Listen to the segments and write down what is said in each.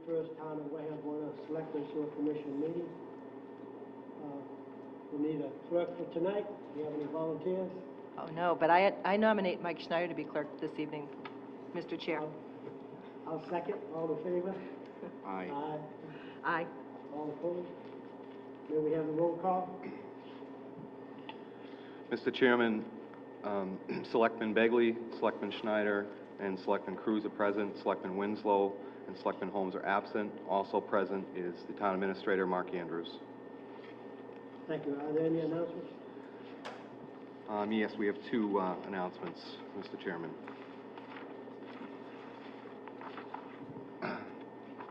first Town of Wareham Board of Selectmen Sewer Commission meeting. We need a clerk for tonight. Do you have any volunteers? Oh, no, but I nominate Mike Schneider to be clerk this evening, Mr. Chair. I'll second. All in favor? Aye. Aye. Aye. All opposed? May we have a roll call? Mr. Chairman, Selectman Begley, Selectman Schneider, and Selectman Cruz are present. Selectman Winslow and Selectman Holmes are absent. Also present is the Town Administrator, Mark Andrews. Thank you. Are there any announcements? Yes, we have two announcements, Mr. Chairman.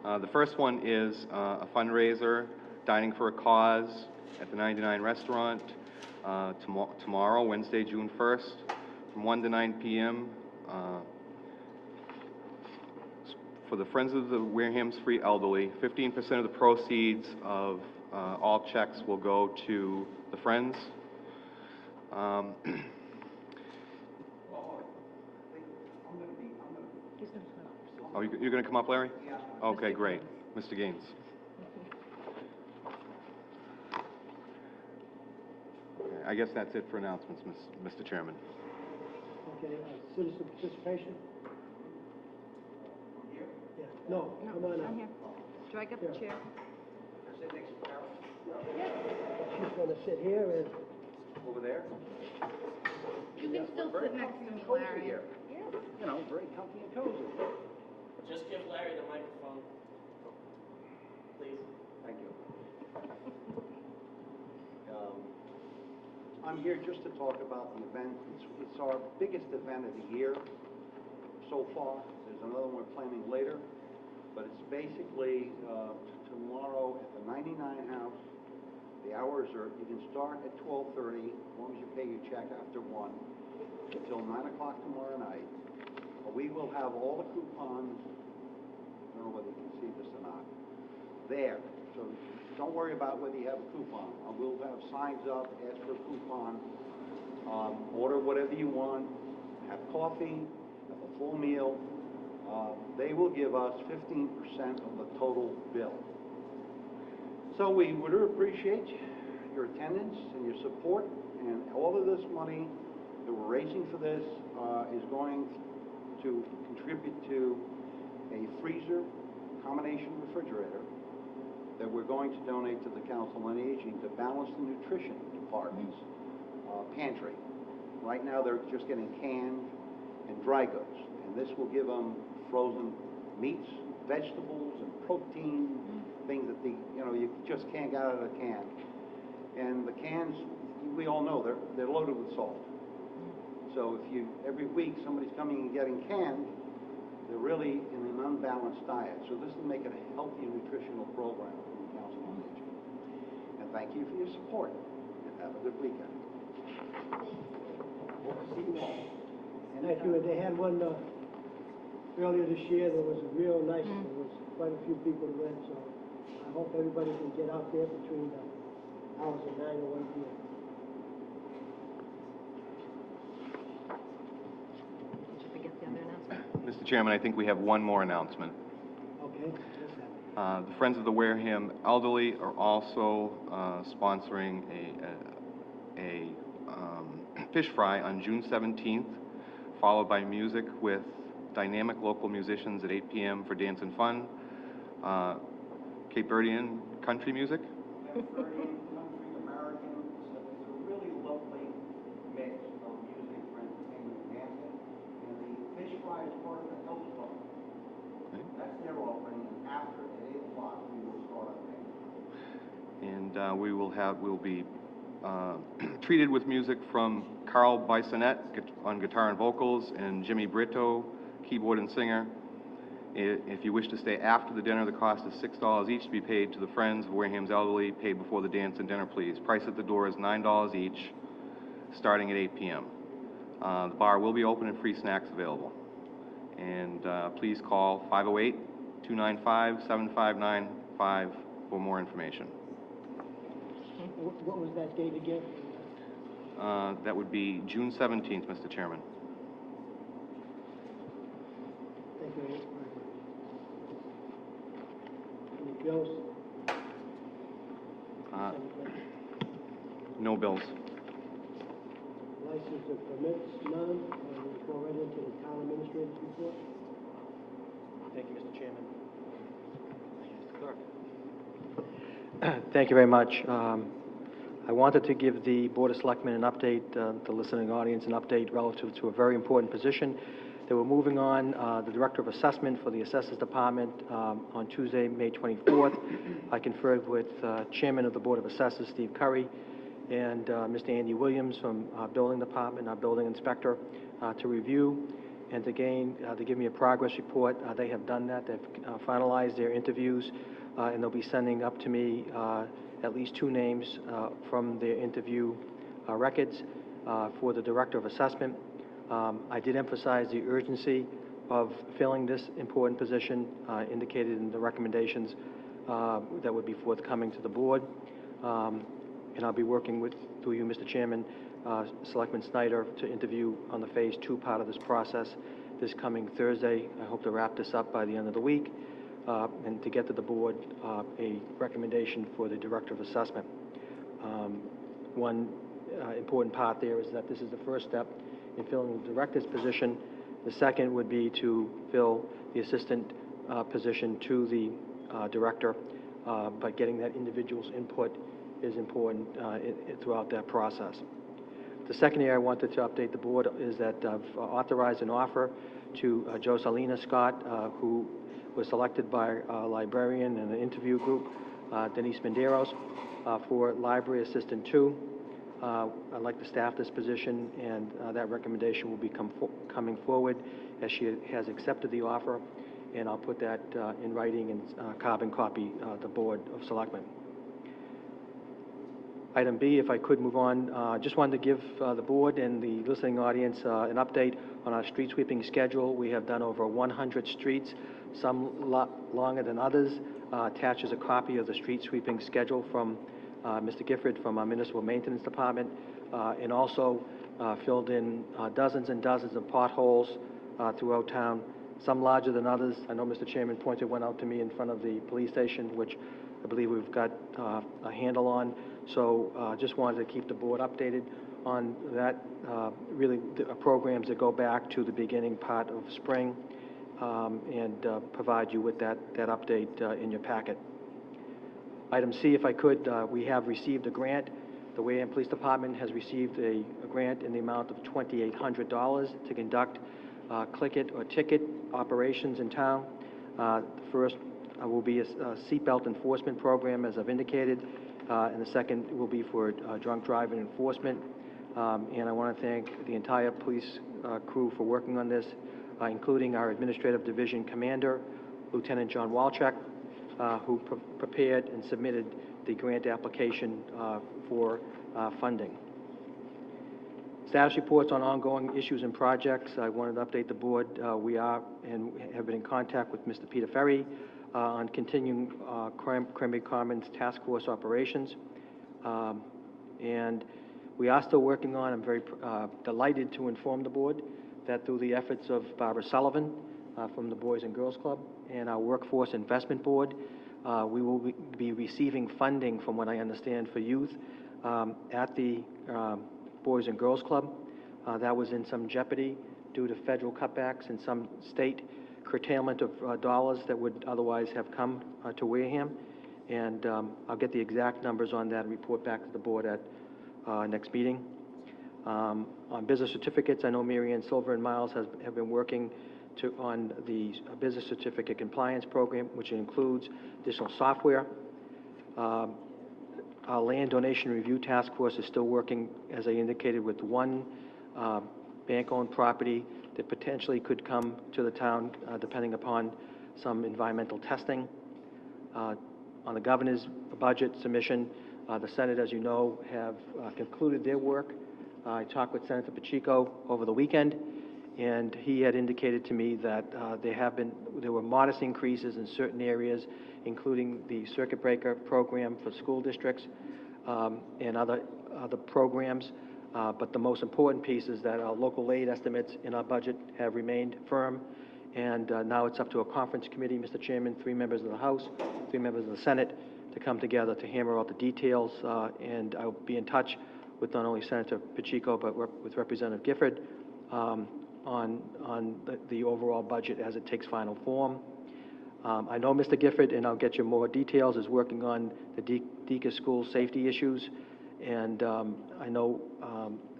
The first one is a fundraiser, Dining for a Cause, at the 99 Restaurant tomorrow, Wednesday, June 1st, from 1 to 9 p.m. For the Friends of the Wareham's Free Elderly. 15% of the proceeds of all checks will go to the Friends. Oh, you're going to come up, Larry? Yeah. Okay, great. Mr. Gaines. Okay, I guess that's it for announcements, Mr. Chairman. Okay, citizen participation? Here? Yeah. No, come on up. I'm here. Drag up the chair. Sit next to Carol? Yes. She's going to sit here and... Over there? You can still sit next to me, Larry. Here. You know, very comfy and cozy. Just give Larry the microphone, please. Thank you. I'm here just to talk about the event. It's our biggest event of the year so far. There's another one we're planning later, but it's basically tomorrow at the 99 House. The hours are, you can start at 12:30, as long as you pay your check after 1, until 9 o'clock tomorrow night. We will have all the coupons, I don't know whether you can see this or not, there. So don't worry about whether you have a coupon. We'll have signs up, ask for a coupon, order whatever you want, have coffee, have a full meal. They will give us 15% of the total bill. So we would appreciate your attendance and your support, and all of this money that we're raising for this is going to contribute to a freezer, combination refrigerator, that we're going to donate to the Council on Aging to balance the nutrition department's pantry. Right now they're just getting canned and dry goods, and this will give them frozen meats, vegetables, and protein, things that you just can't get out of a can. And the cans, we all know they're loaded with salt. So if every week somebody's coming and getting canned, they're really in an unbalanced diet. So this will make it a healthy nutritional program for the Council on Aging. And thank you for your support, and have a good weekend. Thank you. They had one earlier this year that was real nice. There was quite a few people who went, so I hope everybody can get out there between the hours of 9 and 1 p.m. Did you forget the other announcement? Mr. Chairman, I think we have one more announcement. Okay. The Friends of the Wareham Elderly are also sponsoring a fish fry on June 17th, followed by music with dynamic local musicians at 8 p.m. for dance and fun. Cape Verdean country music. Cape Verdean country, American. It's a really lovely mix of music for entertainment and dancing. And the fish fry is part of the health club. Okay. That's their offering. And after at 8 o'clock, we will start our thing. And we'll be treated with music from Carl Bissonette on guitar and vocals, and Jimmy Brito, keyboard and singer. If you wish to stay after the dinner, the cost is $6 each to be paid to the Friends of Wareham's Elderly, paid before the dance and dinner, please. Price at the door is $9 each, starting at 8 p.m. The bar will be open and free snacks available. And please call 508-295-7595 for more information. What was that date again? That would be June 17th, Mr. Chairman. Thank you very much. Bills? No bills. License and permits, none. We'll go right into the town administrator's report. Thank you, Mr. Chairman. Thank you very much. I wanted to give the Board of Selectmen an update, the listening audience an update relative to a very important position that we're moving on, the Director of Assessment for the Assessors Department on Tuesday, May 24th. I conferred with Chairman of the Board of Assessors, Steve Curry, and Mr. Andy Williams from our Building Department, our Building Inspector, to review and to give me a progress report. They have done that. They've finalized their interviews, and they'll be sending up to me at least 2 names from their interview records for the Director of Assessment. I did emphasize the urgency of filling this important position indicated in the recommendations that would be forthcoming to the board. And I'll be working through you, Mr. Chairman, Selectman Snyder, to interview on the Phase 2 part of this process this coming Thursday. I hope to wrap this up by the end of the week and to get to the board a recommendation for the Director of Assessment. One important part there is that this is the first step in filling the Director's position. The second would be to fill the assistant position to the Director, but getting that individual's input is important throughout that process. The second area I wanted to update the board is that I've authorized an offer to Joselina Scott, who was selected by a librarian and an interview group, Denise Menderos, for Library Assistant 2. I'd like to staff this position, and that recommendation will be coming forward as she has accepted the offer, and I'll put that in writing and carbon copy the Board of Selectmen. Item B, if I could move on, just wanted to give the board and the listening audience an update on our street sweeping schedule. We have done over 100 streets, some longer than others. Attaches a copy of the street sweeping schedule from Mr. Gifford from our Municipal Maintenance Department, and also filled in dozens and dozens of potholes throughout town, some larger than others. I know Mr. Chairman pointed one out to me in front of the police station, which I believe we've got a handle on. So just wanted to keep the board updated on that, really the programs that go back to the beginning part of spring, and provide you with that update in your packet. Item C, if I could, we have received a grant. The Wareham Police Department has received a grant in the amount of $2,800 to conduct click-it or ticket operations in town. The first will be a seatbelt enforcement program, as I've indicated, and the second will be for drunk driving enforcement. And I want to thank the entire police crew for working on this, including our Administrative Division Commander, Lieutenant John Walchuk, who prepared and submitted the grant application for funding. Status reports on ongoing issues and projects. I wanted to update the board. We are and have been in contact with Mr. Peter Ferry on continuing Cranberry Commons Task Force operations. And we are still working on, I'm very delighted to inform the board that through the efforts of Barbara Sullivan from the Boys and Girls Club and our Workforce Investment Board, we will be receiving funding, from what I understand, for youth at the Boys and Girls Club. That was in some jeopardy due to federal cutbacks and some state curtailment of dollars that would otherwise have come to Wareham. And I'll get the exact numbers on that and report back to the board at next meeting. On business certificates, I know Mary Ann Silver and Miles have been working on the business certificate compliance program, which includes additional software. Our land donation review task force is still working, as I indicated, with one bank-owned property that potentially could come to the town, depending upon some environmental testing. On the governor's budget submission, the Senate, as you know, have concluded their work. I talked with Senator Pacheco over the weekend, and he had indicated to me that there were modest increases in certain areas, including the circuit breaker program for school districts and other programs. But the most important piece is that our local aid estimates in our budget have remained firm, And now it's up to a conference committee, Mr. Chairman, 3 members of the House, 3 members of the Senate, to come together to hammer out the details. And I'll be in touch with not only Senator Pacheco, but with Representative Gifford on the overall budget as it takes final form. I know Mr. Gifford, and I'll get you more details, is working on the Deacon School safety issues, and I know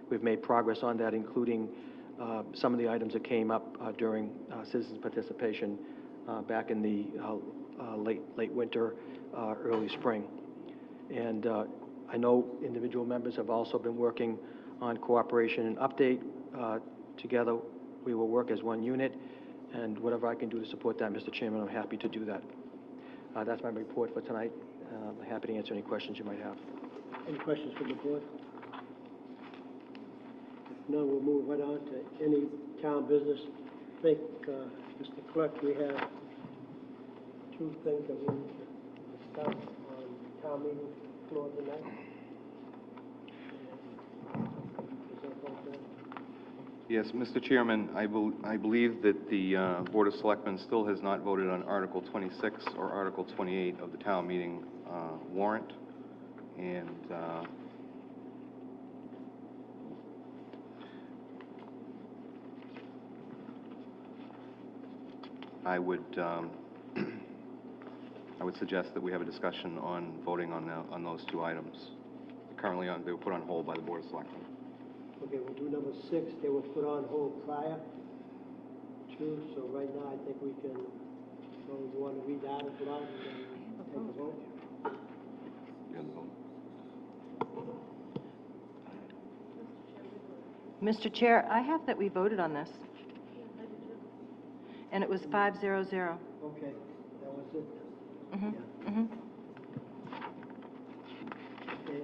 we've made progress on that, including some of the items that came up during citizens' participation back in the late winter, early spring. And I know individual members have also been working on cooperation and update. Together, we will work as one unit, and whatever I can do to support that, Mr. Chairman, I'm happy to do that. That's my report for tonight. I'm happy to answer any questions you might have. Any questions from the board? If none, we'll move right on to any town business. I think, Mr. Clerk, we have 2 things that we discuss on town meeting floor tonight. Present both of them. Yes, Mr. Chairman, I believe that the Board of Selectmen still has not voted on Article 26 or Article 28 of the town meeting warrant, and I would suggest that we have a discussion on voting on those 2 items. Currently, they were put on hold by the Board of Selectmen. Okay, we'll do number 6. They were put on hold prior to, so right now I think we can, so you want to read the article out and then take a vote? You have the vote. Mr. Chair, I have that we voted on this. And it was 5-0-0. Okay, that was it. Mhm, Yeah. mhm. Okay,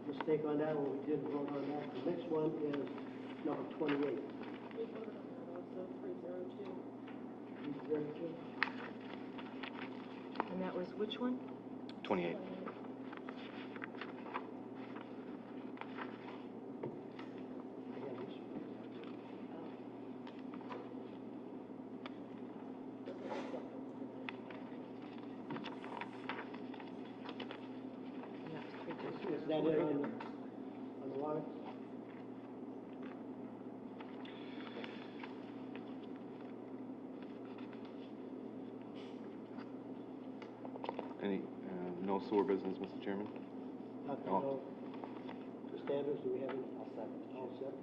mistake on that one, we did vote on that. The next one is number 28. 302. And that was which one? 28. Is that it on the warrant? Any, no sewer business, Mr. Chairman? Nothing, No. no. Mr. Andrews, do we have any? All set.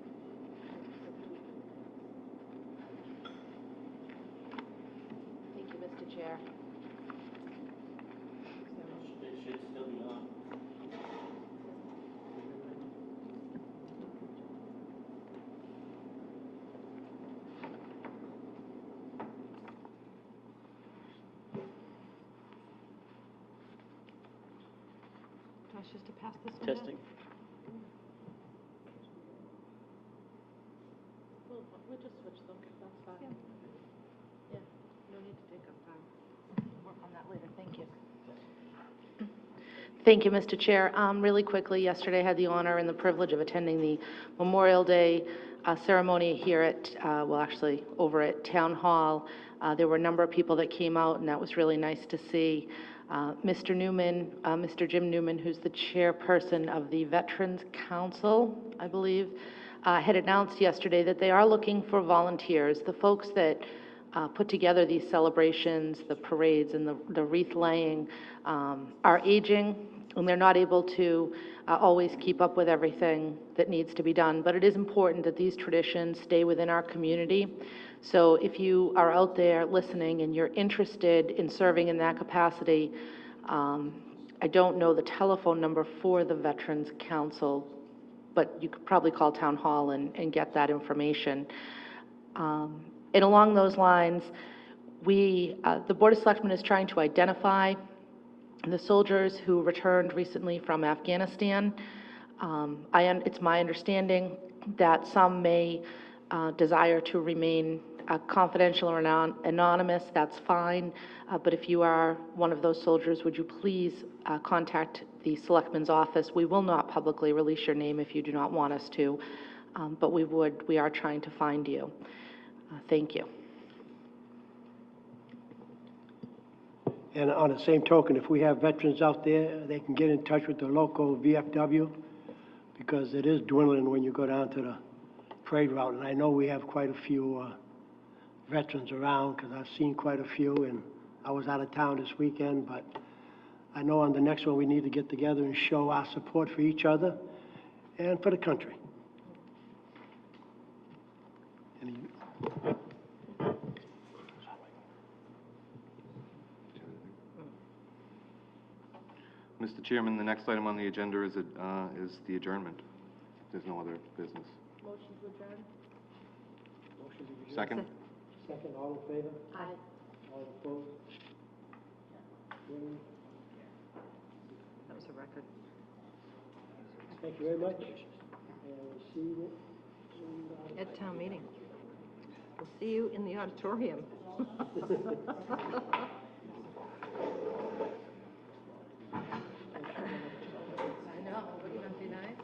Thank you, Mr. Chair. It should still be on. Josh, just to pass this one down? Testing. We'll just switch them, that's fine. Yeah, no need to take up time. Work on that later, thank you. Thank you, Mr. Chair. Really quickly, yesterday I had the honor and the privilege of attending the Memorial Day ceremony here at, well, actually, over at Town Hall. There were a number of people that came out, and that was really nice to see. Mr. Newman, Mr. Jim Newman, who's the chairperson of the Veterans Council, I believe, had announced yesterday that they are looking for volunteers. The folks that put together these celebrations, the parades, and the wreath laying are aging, and they're not able to always keep up with everything that needs to be done. But it is important that these traditions stay within our community. So if you are out there listening and you're interested in serving in that capacity, I don't know the telephone number for the Veterans Council, but you could probably call Town Hall and get that information. And along those lines, the Board of Selectmen is trying to identify the soldiers who returned recently from Afghanistan. It's my understanding that some may desire to remain confidential or anonymous. That's fine. But if you are one of those soldiers, would you please contact the Selectmen's office? We will not publicly release your name if you do not want us to, but we are trying to find you. Thank you. And on the same token, if we have veterans out there, they can get in touch with the local VFW, because it is dwindling when you go down to the parade route. And I know we have quite a few veterans around, because I've seen quite a few, and I was out of town this weekend, but I know on the next one, we need to get together and show our support for each other and for the country. Any- Mr. Chairman, the next item on the agenda is the adjournment. There's no other business. Motion to adjourn? Second? Second, all in favor? Aye. All opposed? Carried. That was a record. Thank you very much, and we'll see you in, At town meeting. We'll see you in the auditorium. I know, wouldn't that be nice?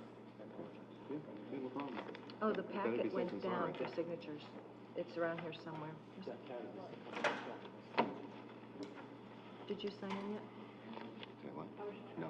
Oh, the packet went down for signatures. It's around here somewhere. Did you sign in yet? Say what? No.